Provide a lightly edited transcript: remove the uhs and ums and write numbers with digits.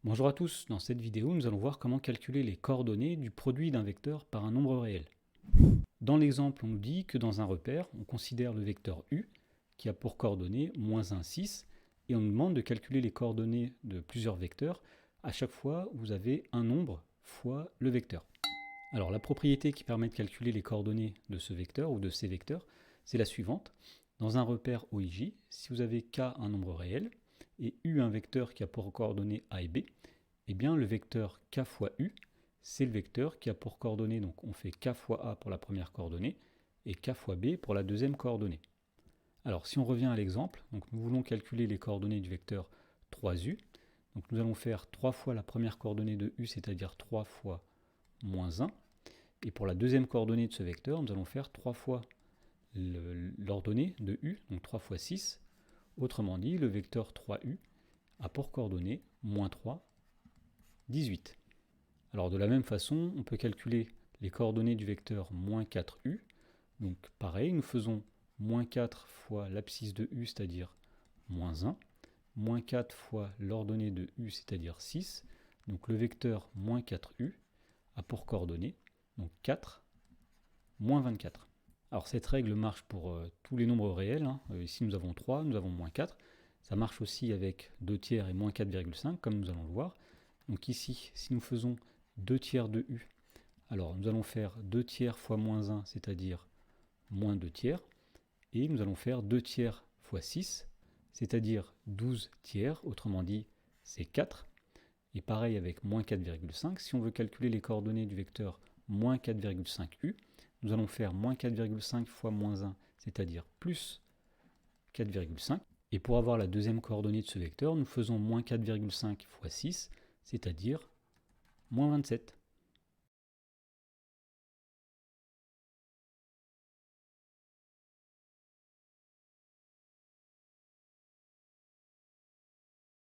Bonjour à tous, dans cette vidéo nous allons voir comment calculer les coordonnées du produit d'un vecteur par un nombre réel. Dans l'exemple on nous dit que dans un repère on considère le vecteur u qui a pour coordonnées -1, 6 et on nous demande de calculer les coordonnées de plusieurs vecteurs à chaque fois où vous avez un nombre fois le vecteur. Alors la propriété qui permet de calculer les coordonnées de ce vecteur ou de ces vecteurs c'est la suivante. Dans un repère OIJ, si vous avez k un nombre réel et u un vecteur qui a pour coordonnées a et b, eh bien le vecteur k fois u, c'est le vecteur qui a pour coordonnées, donc on fait k fois a pour la première coordonnée et k fois b pour la deuxième coordonnée. Alors si on revient à l'exemple, donc nous voulons calculer les coordonnées du vecteur 3u, donc nous allons faire 3 fois la première coordonnée de u, c'est-à-dire 3 fois -1, et pour la deuxième coordonnée de ce vecteur, nous allons faire 3 fois l'ordonnée de u, donc 3 fois 6. Autrement dit, le vecteur 3u a pour coordonnée -3, 18. Alors de la même façon, on peut calculer les coordonnées du vecteur -4u. Donc pareil, nous faisons -4 fois l'abscisse de u, c'est-à-dire -1, -4 fois l'ordonnée de u, c'est-à-dire 6. Donc le vecteur -4u a pour coordonnées donc 4, -24. Alors cette règle marche pour tous les nombres réels. Ici nous avons 3, nous avons -4. Ça marche aussi avec 2 tiers et -4,5, comme nous allons le voir. Donc ici, si nous faisons 2 tiers de u, alors nous allons faire 2 tiers fois -1, c'est-à-dire -2 tiers. Et nous allons faire 2 tiers fois 6, c'est-à-dire 12 tiers, autrement dit c'est 4. Et pareil avec -4,5, si on veut calculer les coordonnées du vecteur -4,5u, nous allons faire -4,5 fois -1, c'est-à-dire plus 4,5. Et pour avoir la deuxième coordonnée de ce vecteur, nous faisons -4,5 fois 6, c'est-à-dire -27.